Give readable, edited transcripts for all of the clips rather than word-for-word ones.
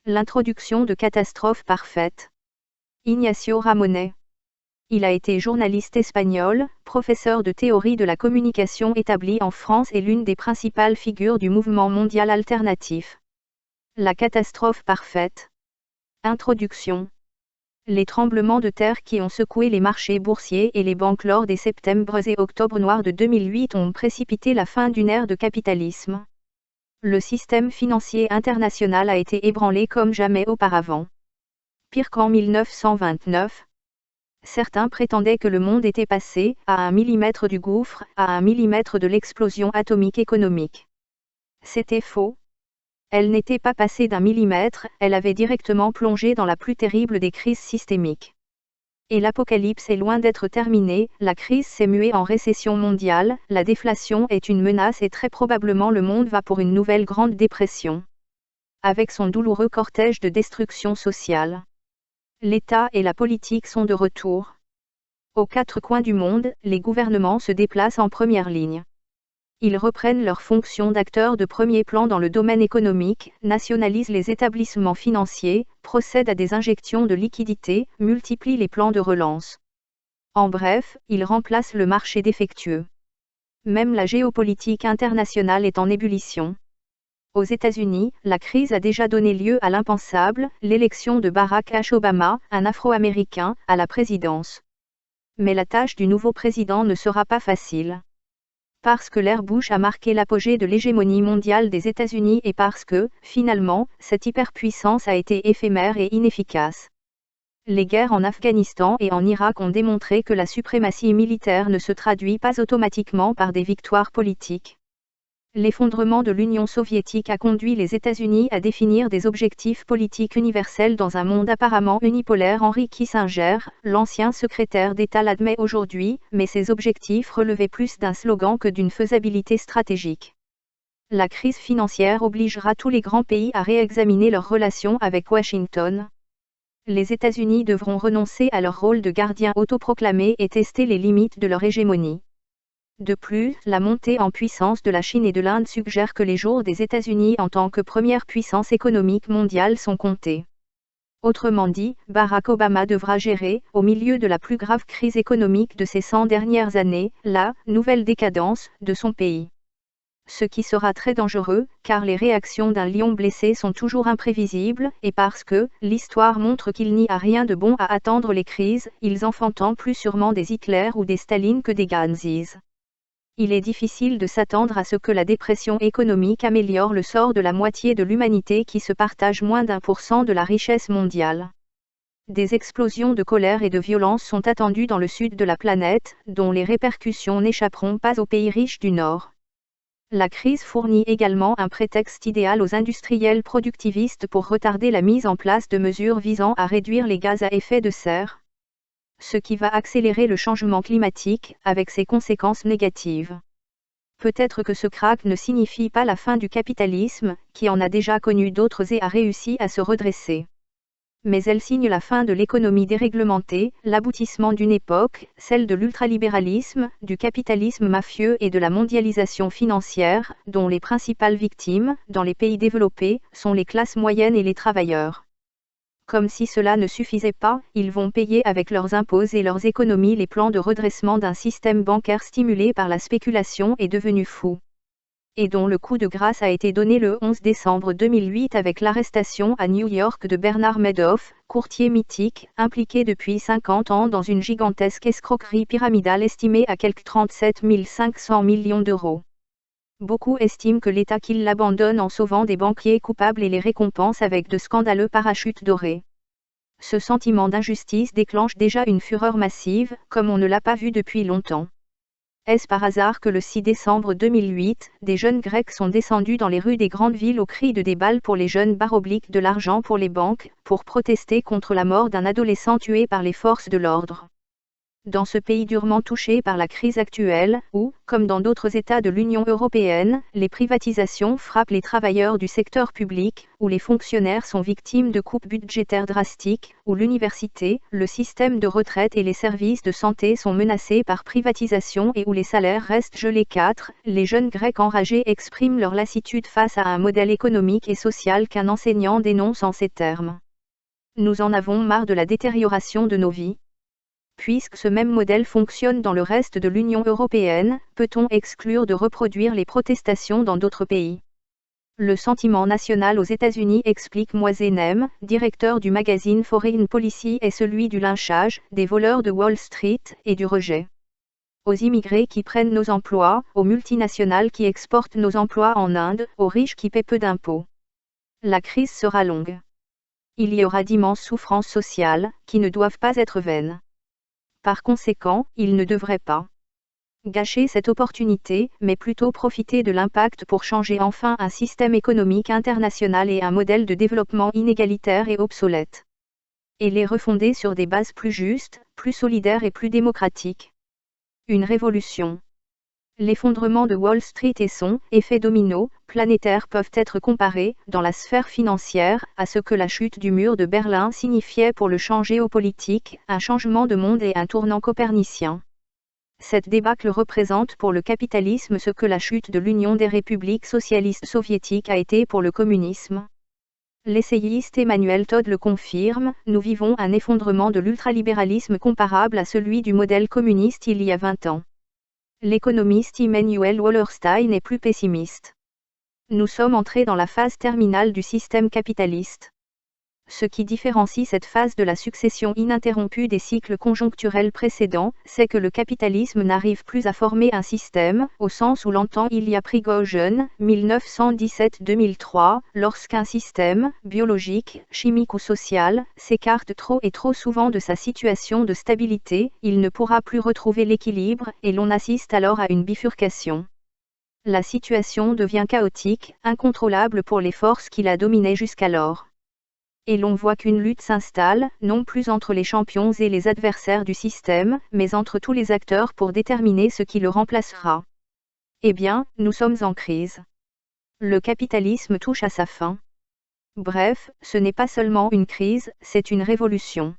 L'introduction de Catastrophe parfaite. Ignacio Ramonet. Il a été journaliste espagnol, professeur de théorie de la communication établi en France et l'une des principales figures du mouvement mondial alternatif. La catastrophe parfaite. Introduction. Les tremblements de terre qui ont secoué les marchés boursiers et les banques lors des septembre et octobre noirs de 2008 ont précipité la fin d'une ère de capitalisme. Le système financier international a été ébranlé comme jamais auparavant. Pire qu'en 1929. Certains prétendaient que le monde était passé, à 1 millimètre du gouffre, à 1 millimètre de l'explosion atomique économique. C'était faux. Elle n'était pas passée d'1 millimètre, elle avait directement plongé dans la plus terrible des crises systémiques. Et l'apocalypse est loin d'être terminée, la crise s'est muée en récession mondiale, la déflation est une menace et très probablement le monde va pour une nouvelle grande dépression. Avec son douloureux cortège de destruction sociale. L'État et la politique sont de retour. Aux quatre coins du monde, les gouvernements se déplacent en première ligne. Ils reprennent leurs fonctions d'acteurs de premier plan dans le domaine économique, nationalisent les établissements financiers, procèdent à des injections de liquidités, multiplient les plans de relance. En bref, ils remplacent le marché défectueux. Même la géopolitique internationale est en ébullition. Aux États-Unis, la crise a déjà donné lieu à l'impensable, l'élection de Barack Obama, un Afro-Américain, à la présidence. Mais la tâche du nouveau président ne sera pas facile. Parce que l'ère Bush a marqué l'apogée de l'hégémonie mondiale des États-Unis et parce que, finalement, cette hyperpuissance a été éphémère et inefficace. Les guerres en Afghanistan et en Irak ont démontré que la suprématie militaire ne se traduit pas automatiquement par des victoires politiques. L'effondrement de l'Union soviétique a conduit les États-Unis à définir des objectifs politiques universels dans un monde apparemment unipolaire. Henry Kissinger, l'ancien secrétaire d'État l'admet aujourd'hui, mais ces objectifs relevaient plus d'un slogan que d'une faisabilité stratégique. La crise financière obligera tous les grands pays à réexaminer leurs relations avec Washington. Les États-Unis devront renoncer à leur rôle de gardien autoproclamé et tester les limites de leur hégémonie. De plus, la montée en puissance de la Chine et de l'Inde suggère que les jours des États-Unis en tant que première puissance économique mondiale sont comptés. Autrement dit, Barack Obama devra gérer, au milieu de la plus grave crise économique de ces 100 dernières années, la « nouvelle décadence » de son pays. Ce qui sera très dangereux, car les réactions d'un lion blessé sont toujours imprévisibles, et parce que, l'histoire montre qu'il n'y a rien de bon à attendre les crises, ils enfantent plus sûrement des Hitler ou des Staline que des Gandhis. Il est difficile de s'attendre à ce que la dépression économique améliore le sort de la moitié de l'humanité qui se partage moins d'1% de la richesse mondiale. Des explosions de colère et de violence sont attendues dans le sud de la planète, dont les répercussions n'échapperont pas aux pays riches du Nord. La crise fournit également un prétexte idéal aux industriels productivistes pour retarder la mise en place de mesures visant à réduire les gaz à effet de serre. Ce qui va accélérer le changement climatique, avec ses conséquences négatives. Peut-être que ce krach ne signifie pas la fin du capitalisme, qui en a déjà connu d'autres et a réussi à se redresser. Mais elle signe la fin de l'économie déréglementée, l'aboutissement d'une époque, celle de l'ultralibéralisme, du capitalisme mafieux et de la mondialisation financière, dont les principales victimes, dans les pays développés, sont les classes moyennes et les travailleurs. Comme si cela ne suffisait pas, ils vont payer avec leurs impôts et leurs économies les plans de redressement d'un système bancaire stimulé par la spéculation et devenu fou. Et dont le coup de grâce a été donné le 11 décembre 2008 avec l'arrestation à New York de Bernard Madoff, courtier mythique, impliqué depuis 50 ans dans une gigantesque escroquerie pyramidale estimée à quelque 37 500 millions d'euros. Beaucoup estiment que l'État qu'il l'abandonne en sauvant des banquiers coupables et les récompense avec de scandaleux parachutes dorés. Ce sentiment d'injustice déclenche déjà une fureur massive, comme on ne l'a pas vu depuis longtemps. Est-ce par hasard que le 6 décembre 2008, des jeunes Grecs sont descendus dans les rues des grandes villes au cri de des balles pour les jeunes / de l'argent pour les banques, pour protester contre la mort d'un adolescent tué par les forces de l'ordre? Dans ce pays durement touché par la crise actuelle, où, comme dans d'autres États de l'Union européenne, les privatisations frappent les travailleurs du secteur public, où les fonctionnaires sont victimes de coupes budgétaires drastiques, où l'université, le système de retraite et les services de santé sont menacés par privatisation et où les salaires restent gelés. 4. Les jeunes Grecs enragés expriment leur lassitude face à un modèle économique et social qu'un enseignant dénonce en ces termes. Nous en avons marre de la détérioration de nos vies. Puisque ce même modèle fonctionne dans le reste de l'Union européenne, peut-on exclure de reproduire les protestations dans d'autres pays? Le sentiment national aux États-Unis, explique Moisenem, directeur du magazine Foreign Policy, est celui du lynchage, des voleurs de Wall Street, et du rejet. Aux immigrés qui prennent nos emplois, aux multinationales qui exportent nos emplois en Inde, aux riches qui paient peu d'impôts. La crise sera longue. Il y aura d'immenses souffrances sociales, qui ne doivent pas être vaines. Par conséquent, il ne devrait pas gâcher cette opportunité, mais plutôt profiter de l'impact pour changer enfin un système économique international et un modèle de développement inégalitaire et obsolète. Et les refonder sur des bases plus justes, plus solidaires et plus démocratiques. Une révolution. L'effondrement de Wall Street et son effet domino planétaire peuvent être comparés, dans la sphère financière, à ce que la chute du mur de Berlin signifiait pour le champ géopolitique, un changement de monde et un tournant copernicien. Cette débâcle représente pour le capitalisme ce que la chute de l'Union des républiques socialistes soviétiques a été pour le communisme. L'essayiste Emmanuel Todd le confirme, nous vivons un effondrement de l'ultralibéralisme comparable à celui du modèle communiste il y a 20 ans. L'économiste Immanuel Wallerstein est plus pessimiste. Nous sommes entrés dans la phase terminale du système capitaliste. Ce qui différencie cette phase de la succession ininterrompue des cycles conjoncturels précédents, c'est que le capitalisme n'arrive plus à former un système, au sens où l'entend Ilya Prigogine, 1917-2003, lorsqu'un système, biologique, chimique ou social, s'écarte trop et trop souvent de sa situation de stabilité, il ne pourra plus retrouver l'équilibre, et l'on assiste alors à une bifurcation. La situation devient chaotique, incontrôlable pour les forces qui la dominaient jusqu'alors. Et l'on voit qu'une lutte s'installe, non plus entre les champions et les adversaires du système, mais entre tous les acteurs pour déterminer ce qui le remplacera. Eh bien, nous sommes en crise. Le capitalisme touche à sa fin. Bref, ce n'est pas seulement une crise, c'est une révolution.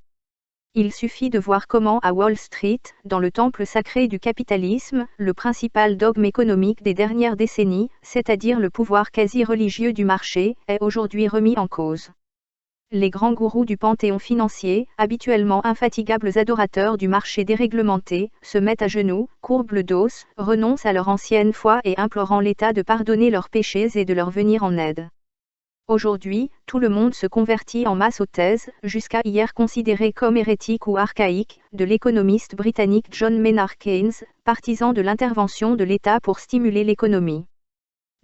Il suffit de voir comment à Wall Street, dans le temple sacré du capitalisme, le principal dogme économique des dernières décennies, c'est-à-dire le pouvoir quasi-religieux du marché, est aujourd'hui remis en cause. Les grands gourous du panthéon financier, habituellement infatigables adorateurs du marché déréglementé, se mettent à genoux, courbent le dos, renoncent à leur ancienne foi et implorant l'État de pardonner leurs péchés et de leur venir en aide. Aujourd'hui, tout le monde se convertit en masse aux thèses, jusqu'à hier considérées comme hérétiques ou archaïques, de l'économiste britannique John Maynard Keynes, partisan de l'intervention de l'État pour stimuler l'économie.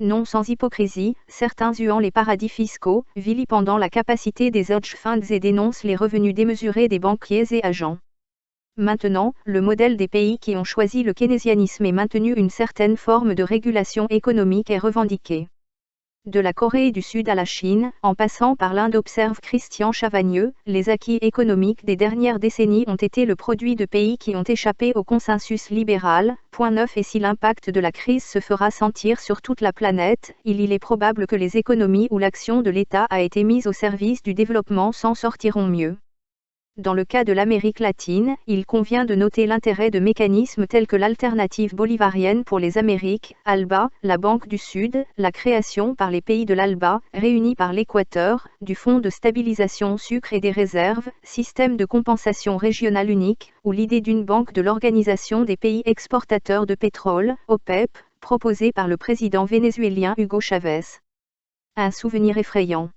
Non sans hypocrisie, certains huant les paradis fiscaux, vilipendant la capacité des hedge funds et dénoncent les revenus démesurés des banquiers et agents. Maintenant, le modèle des pays qui ont choisi le keynésianisme et maintenu une certaine forme de régulation économique est revendiqué. De la Corée du Sud à la Chine, en passant par l'Inde, observe Christian Chavagneux, les acquis économiques des dernières décennies ont été le produit de pays qui ont échappé au consensus libéral. Point 9. Et si l'impact de la crise se fera sentir sur toute la planète, il est probable que les économies où l'action de l'État a été mise au service du développement s'en sortiront mieux. Dans le cas de l'Amérique latine, il convient de noter l'intérêt de mécanismes tels que l'alternative bolivarienne pour les Amériques, ALBA, la Banque du Sud, la création par les pays de l'ALBA, réunis par l'Équateur, du Fonds de stabilisation sucre et des réserves, système de compensation régional unique, ou l'idée d'une banque de l'Organisation des pays exportateurs de pétrole, OPEP, proposée par le président vénézuélien Hugo Chavez. Un souvenir effrayant.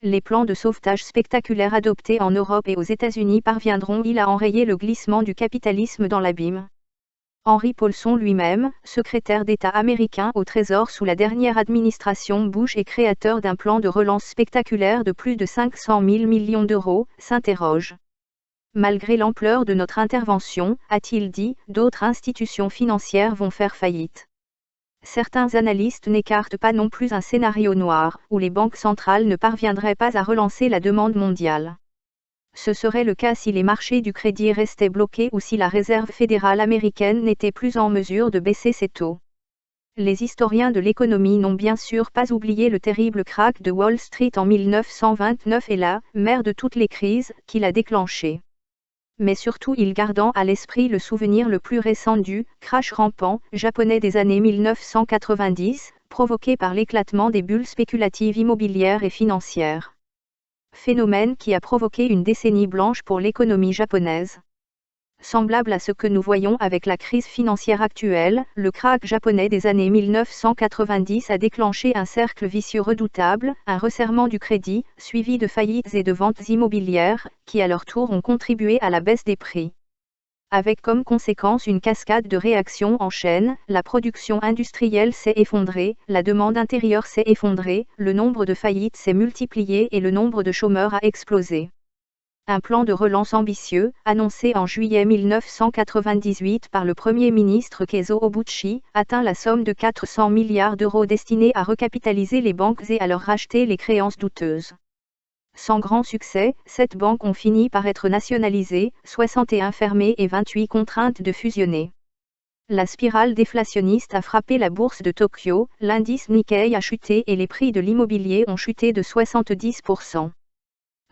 Les plans de sauvetage spectaculaires adoptés en Europe et aux États-Unis parviendront-ils à enrayer le glissement du capitalisme dans l'abîme? Henry Paulson lui-même, secrétaire d'État américain au Trésor sous la dernière administration Bush et créateur d'un plan de relance spectaculaire de plus de 500 000 millions d'euros, s'interroge. Malgré l'ampleur de notre intervention, a-t-il dit, d'autres institutions financières vont faire faillite. Certains analystes n'écartent pas non plus un scénario noir, où les banques centrales ne parviendraient pas à relancer la demande mondiale. Ce serait le cas si les marchés du crédit restaient bloqués ou si la Réserve fédérale américaine n'était plus en mesure de baisser ses taux. Les historiens de l'économie n'ont bien sûr pas oublié le terrible krach de Wall Street en 1929 et la « mère de toutes les crises » qui l'a déclenché. Mais surtout ils gardant à l'esprit le souvenir le plus récent du « crash rampant » japonais des années 1990, provoqué par l'éclatement des bulles spéculatives immobilières et financières. Phénomène qui a provoqué une décennie blanche pour l'économie japonaise. Semblable à ce que nous voyons avec la crise financière actuelle, le krach japonais des années 1990 a déclenché un cercle vicieux redoutable, un resserrement du crédit, suivi de faillites et de ventes immobilières, qui à leur tour ont contribué à la baisse des prix. Avec comme conséquence une cascade de réactions en chaîne, la production industrielle s'est effondrée, la demande intérieure s'est effondrée, le nombre de faillites s'est multiplié et le nombre de chômeurs a explosé. Un plan de relance ambitieux, annoncé en juillet 1998 par le Premier ministre Keizo Obuchi, atteint la somme de 400 milliards d'euros destinés à recapitaliser les banques et à leur racheter les créances douteuses. Sans grand succès, 7 banques ont fini par être nationalisées, 61 fermées et 28 contraintes de fusionner. La spirale déflationniste a frappé la bourse de Tokyo, l'indice Nikkei a chuté et les prix de l'immobilier ont chuté de 70%.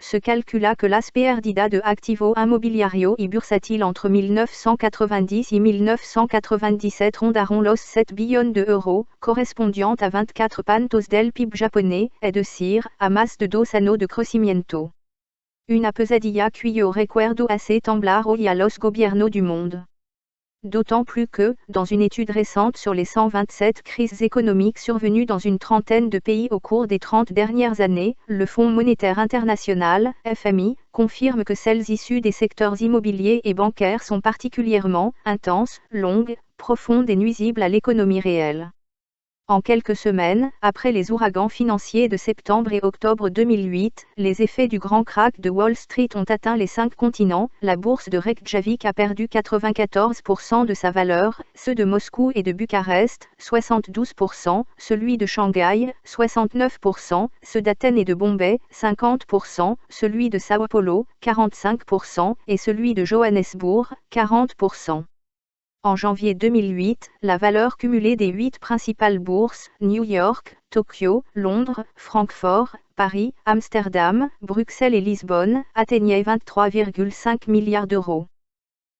Se calcula que l'as perdida de activo immobiliario y bursátil entre 1990 et 1997 rondaron los 7 billions d'euros, correspondant à 24 puntos del PIB japonais, est de cire, à masse de 2 annos de crecimiento. Una pesadilla cuyo recuerdo hace temblar hoy a los gobiernos du monde. D'autant plus que, dans une étude récente sur les 127 crises économiques survenues dans une trentaine de pays au cours des 30 dernières années, le Fonds monétaire international, FMI, confirme que celles issues des secteurs immobiliers et bancaires sont particulièrement intenses, longues, profondes et nuisibles à l'économie réelle. En quelques semaines, après les ouragans financiers de septembre et octobre 2008, les effets du grand krach de Wall Street ont atteint les 5 continents, la bourse de Reykjavik a perdu 94% de sa valeur, ceux de Moscou et de Bucarest, 72%, celui de Shanghai, 69%, ceux d'Athènes et de Bombay, 50%, celui de Sao Paulo, 45%, et celui de Johannesburg, 40%. En janvier 2008, la valeur cumulée des 8 principales bourses, New York, Tokyo, Londres, Francfort, Paris, Amsterdam, Bruxelles et Lisbonne, atteignait 23,5 milliards d'euros.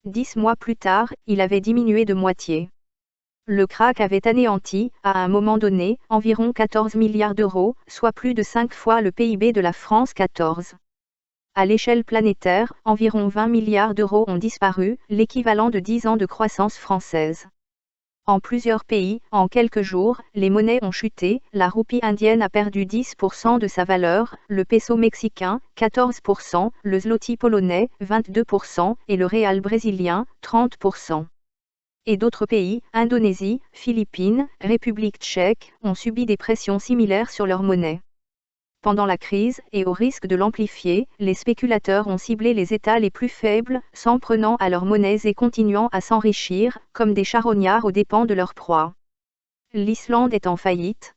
10 mois plus tard, il avait diminué de moitié. Le krach avait anéanti, à un moment donné, environ 14 milliards d'euros, soit plus de 5 fois le PIB de la France 14. À l'échelle planétaire, environ 20 milliards d'euros ont disparu, l'équivalent de 10 ans de croissance française. En plusieurs pays, en quelques jours, les monnaies ont chuté, la roupie indienne a perdu 10% de sa valeur, le peso mexicain, 14%, le zloty polonais, 22%, et le réal brésilien, 30%. Et d'autres pays, Indonésie, Philippines, République tchèque, ont subi des pressions similaires sur leur monnaie. Pendant la crise, et au risque de l'amplifier, les spéculateurs ont ciblé les États les plus faibles, s'en prenant à leurs monnaies et continuant à s'enrichir, comme des charognards aux dépens de leur proie. L'Islande est en faillite.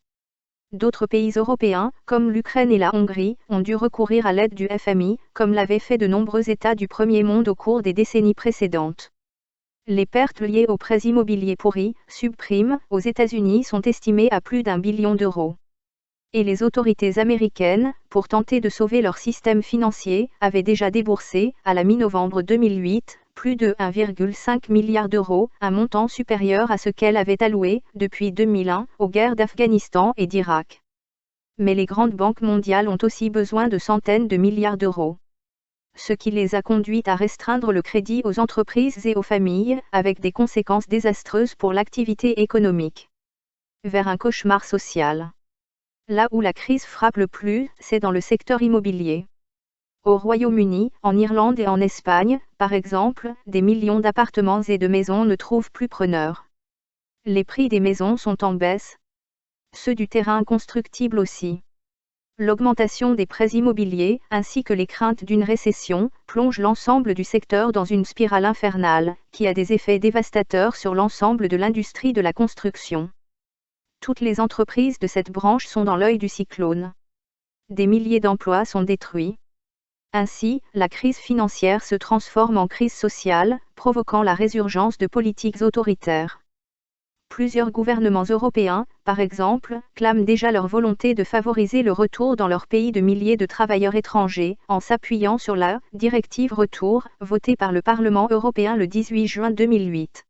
D'autres pays européens, comme l'Ukraine et la Hongrie, ont dû recourir à l'aide du FMI, comme l'avaient fait de nombreux États du premier monde au cours des décennies précédentes. Les pertes liées aux prêts immobiliers pourris, subprimes, aux États-Unis sont estimées à plus d'1 billion d'euros. Et les autorités américaines, pour tenter de sauver leur système financier, avaient déjà déboursé, à la mi-novembre 2008, plus de 1,5 milliard d'euros, un montant supérieur à ce qu'elles avaient alloué, depuis 2001, aux guerres d'Afghanistan et d'Irak. Mais les grandes banques mondiales ont aussi besoin de centaines de milliards d'euros. Ce qui les a conduites à restreindre le crédit aux entreprises et aux familles, avec des conséquences désastreuses pour l'activité économique. Vers un cauchemar social. Là où la crise frappe le plus, c'est dans le secteur immobilier. Au Royaume-Uni, en Irlande et en Espagne, par exemple, des millions d'appartements et de maisons ne trouvent plus preneurs. Les prix des maisons sont en baisse. Ceux du terrain constructible aussi. L'augmentation des prêts immobiliers, ainsi que les craintes d'une récession, plongent l'ensemble du secteur dans une spirale infernale, qui a des effets dévastateurs sur l'ensemble de l'industrie de la construction. Toutes les entreprises de cette branche sont dans l'œil du cyclone. Des milliers d'emplois sont détruits. Ainsi, la crise financière se transforme en crise sociale, provoquant la résurgence de politiques autoritaires. Plusieurs gouvernements européens, par exemple, clament déjà leur volonté de favoriser le retour dans leur pays de milliers de travailleurs étrangers, en s'appuyant sur la « directive Retour » votée par le Parlement européen le 18 juin 2008.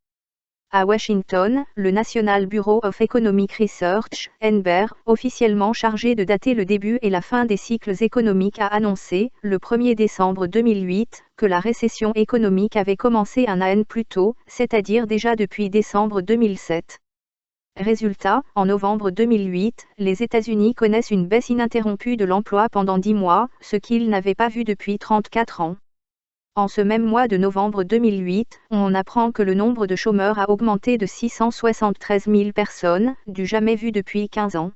À Washington, le National Bureau of Economic Research, NBER, officiellement chargé de dater le début et la fin des cycles économiques, a annoncé, le 1er décembre 2008, que la récession économique avait commencé un an plus tôt, c'est-à-dire déjà depuis décembre 2007. Résultat, en novembre 2008, les États-Unis connaissent une baisse ininterrompue de l'emploi pendant 10 mois, ce qu'ils n'avaient pas vu depuis 34 ans. En ce même mois de novembre 2008, on apprend que le nombre de chômeurs a augmenté de 673 000 personnes, du jamais vu depuis 15 ans.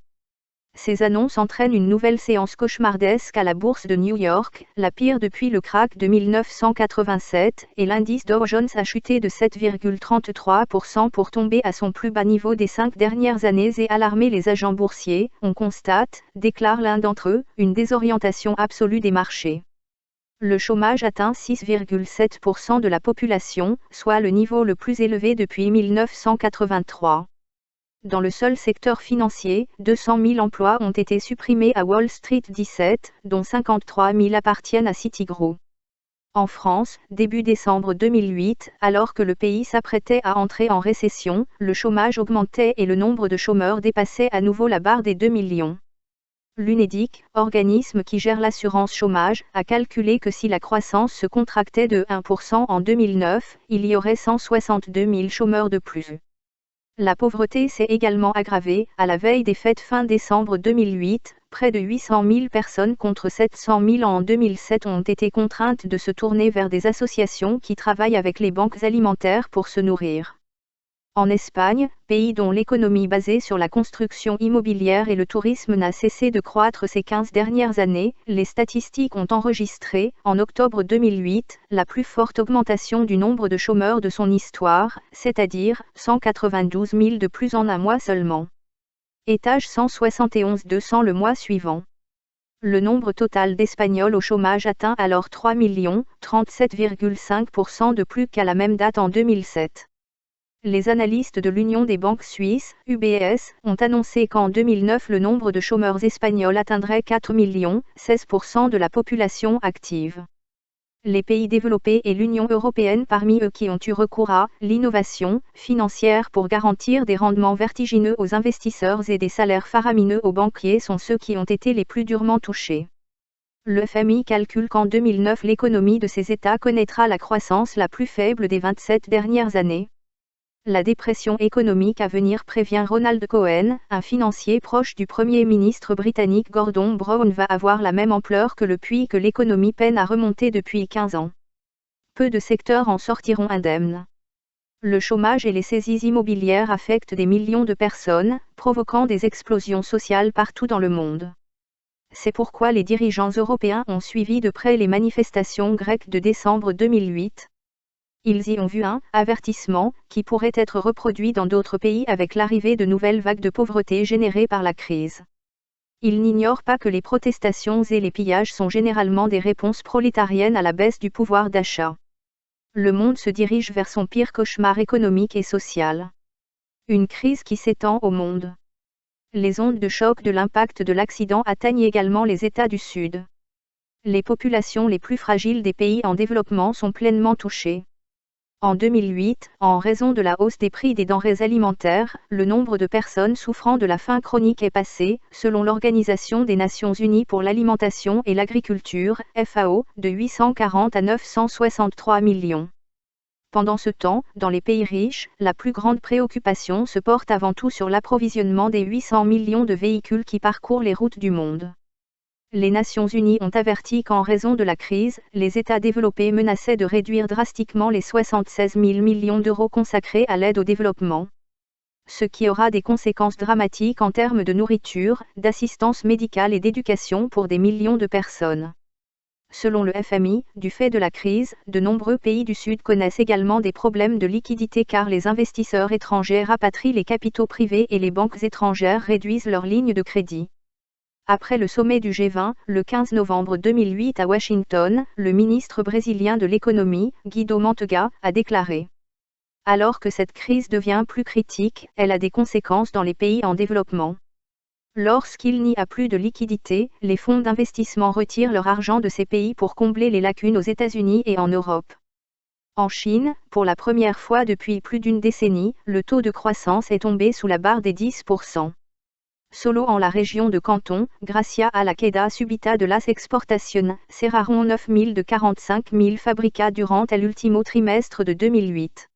Ces annonces entraînent une nouvelle séance cauchemardesque à la bourse de New York, la pire depuis le krach de 1987, et l'indice Dow Jones a chuté de 7,33% pour tomber à son plus bas niveau des 5 dernières années et alarmer les agents boursiers. On constate, déclare l'un d'entre eux, une désorientation absolue des marchés. Le chômage atteint 6,7% de la population, soit le niveau le plus élevé depuis 1983. Dans le seul secteur financier, 200 000 emplois ont été supprimés à Wall Street 17, dont 53 000 appartiennent à Citigroup. En France, début décembre 2008, alors que le pays s'apprêtait à entrer en récession, le chômage augmentait et le nombre de chômeurs dépassait à nouveau la barre des 2 millions. L'UNEDIC, organisme qui gère l'assurance chômage, a calculé que si la croissance se contractait de 1% en 2009, il y aurait 162 000 chômeurs de plus. La pauvreté s'est également aggravée. À la veille des fêtes fin décembre 2008, près de 800 000 personnes contre 700 000 en 2007 ont été contraintes de se tourner vers des associations qui travaillent avec les banques alimentaires pour se nourrir. En Espagne, pays dont l'économie basée sur la construction immobilière et le tourisme n'a cessé de croître ces 15 dernières années, les statistiques ont enregistré, en octobre 2008, la plus forte augmentation du nombre de chômeurs de son histoire, c'est-à-dire 192 000 de plus en un mois seulement. Étage 171 200 le mois suivant. Le nombre total d'Espagnols au chômage atteint alors 3 millions, 37,5% de plus qu'à la même date en 2007. Les analystes de l'Union des banques suisses, UBS, ont annoncé qu'en 2009 le nombre de chômeurs espagnols atteindrait 4 millions, 16% de la population active. Les pays développés et l'Union européenne parmi eux qui ont eu recours à l'innovation financière pour garantir des rendements vertigineux aux investisseurs et des salaires faramineux aux banquiers sont ceux qui ont été les plus durement touchés. Le FMI calcule qu'en 2009 l'économie de ces États connaîtra la croissance la plus faible des 27 dernières années. La dépression économique à venir, prévient Ronald Cohen, un financier proche du Premier ministre britannique Gordon Brown, va avoir la même ampleur que le puits que l'économie peine à remonter depuis 15 ans. Peu de secteurs en sortiront indemnes. Le chômage et les saisies immobilières affectent des millions de personnes, provoquant des explosions sociales partout dans le monde. C'est pourquoi les dirigeants européens ont suivi de près les manifestations grecques de décembre 2008. Ils y ont vu un avertissement qui pourrait être reproduit dans d'autres pays avec l'arrivée de nouvelles vagues de pauvreté générées par la crise. Ils n'ignorent pas que les protestations et les pillages sont généralement des réponses prolétariennes à la baisse du pouvoir d'achat. Le monde se dirige vers son pire cauchemar économique et social. Une crise qui s'étend au monde. Les ondes de choc de l'impact de l'accident atteignent également les États du Sud. Les populations les plus fragiles des pays en développement sont pleinement touchées. En 2008, en raison de la hausse des prix des denrées alimentaires, le nombre de personnes souffrant de la faim chronique est passé, selon l'Organisation des Nations Unies pour l'alimentation et l'agriculture, FAO, de 840 à 963 millions. Pendant ce temps, dans les pays riches, la plus grande préoccupation se porte avant tout sur l'approvisionnement des 800 millions de véhicules qui parcourent les routes du monde. Les Nations Unies ont averti qu'en raison de la crise, les États développés menaçaient de réduire drastiquement les 76 000 millions d'euros consacrés à l'aide au développement. Ce qui aura des conséquences dramatiques en termes de nourriture, d'assistance médicale et d'éducation pour des millions de personnes. Selon le FMI, du fait de la crise, de nombreux pays du Sud connaissent également des problèmes de liquidité car les investisseurs étrangers rapatrient les capitaux privés et les banques étrangères réduisent leurs lignes de crédit. Après le sommet du G20, le 15 novembre 2008 à Washington, le ministre brésilien de l'économie, Guido Mantega, a déclaré: alors que cette crise devient plus critique, elle a des conséquences dans les pays en développement. Lorsqu'il n'y a plus de liquidité, les fonds d'investissement retirent leur argent de ces pays pour combler les lacunes aux États-Unis et en Europe. En Chine, pour la première fois depuis plus d'une décennie, le taux de croissance est tombé sous la barre des 10%. Solo en la région de Canton, gracias a la queda subita de las exportaciones, cerraron 9 de 45 000 fabricas durant el último trimestre de 2008.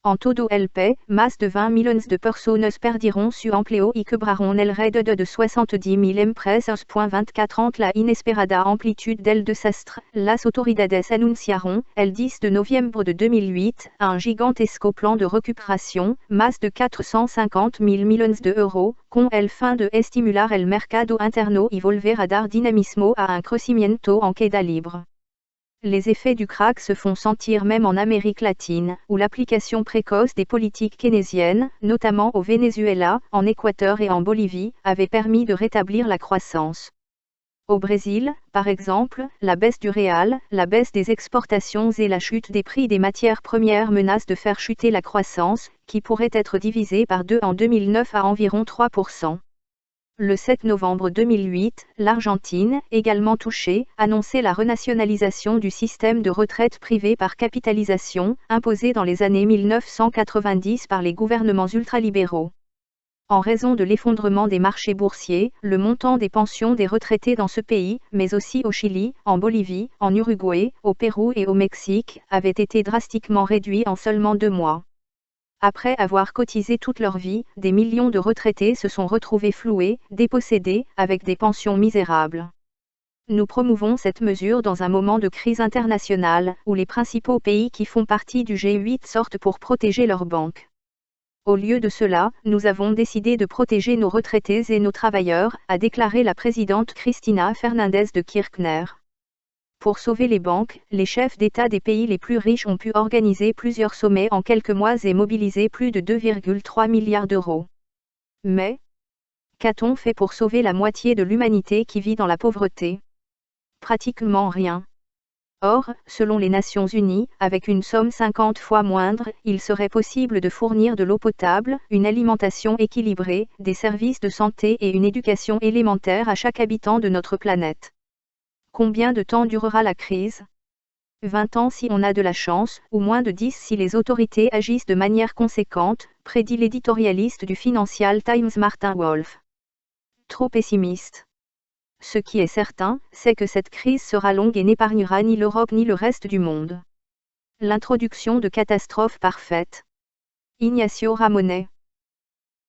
En todo el país, más de 20 millones de personas perdieron su empleo y quebraron alrededor de 70.000 empresas. 24 Ante la inesperada amplitud del desastre, las autoridades anunciaron, el 10 de noviembre de 2008, un gigantesco plan de recuperación, más de 450.000 millones de euros, con el fin de estimular el mercado interno y volver a dar dinamismo a un crecimiento en queda libre. Les effets du krach se font sentir même en Amérique latine, où l'application précoce des politiques keynésiennes, notamment au Venezuela, en Équateur et en Bolivie, avait permis de rétablir la croissance. Au Brésil, par exemple, la baisse du réal, la baisse des exportations et la chute des prix des matières premières menacent de faire chuter la croissance, qui pourrait être divisée par 2 en 2009 à environ 3%. Le 7 novembre 2008, l'Argentine, également touchée, annonçait la renationalisation du système de retraite privé par capitalisation, imposé dans les années 1990 par les gouvernements ultralibéraux. En raison de l'effondrement des marchés boursiers, le montant des pensions des retraités dans ce pays, mais aussi au Chili, en Bolivie, en Uruguay, au Pérou et au Mexique, avait été drastiquement réduit en seulement 2 mois. Après avoir cotisé toute leur vie, des millions de retraités se sont retrouvés floués, dépossédés, avec des pensions misérables. Nous promouvons cette mesure dans un moment de crise internationale, où les principaux pays qui font partie du G8 sortent pour protéger leurs banques. Au lieu de cela, nous avons décidé de protéger nos retraités et nos travailleurs, a déclaré la présidente Cristina Fernández de Kirchner. Pour sauver les banques, les chefs d'État des pays les plus riches ont pu organiser plusieurs sommets en quelques mois et mobiliser plus de 2,3 milliards d'euros. Mais, qu'a-t-on fait pour sauver la moitié de l'humanité qui vit dans la pauvreté? Pratiquement rien. Or, selon les Nations Unies, avec une somme 50 fois moindre, il serait possible de fournir de l'eau potable, une alimentation équilibrée, des services de santé et une éducation élémentaire à chaque habitant de notre planète. Combien de temps durera la crise? 20 ans si on a de la chance, ou moins de 10 si les autorités agissent de manière conséquente, prédit l'éditorialiste du Financial Times Martin Wolf. Trop pessimiste. Ce qui est certain, c'est que cette crise sera longue et n'épargnera ni l'Europe ni le reste du monde. L'introduction de Catastrophe parfaite. Ignacio Ramonet.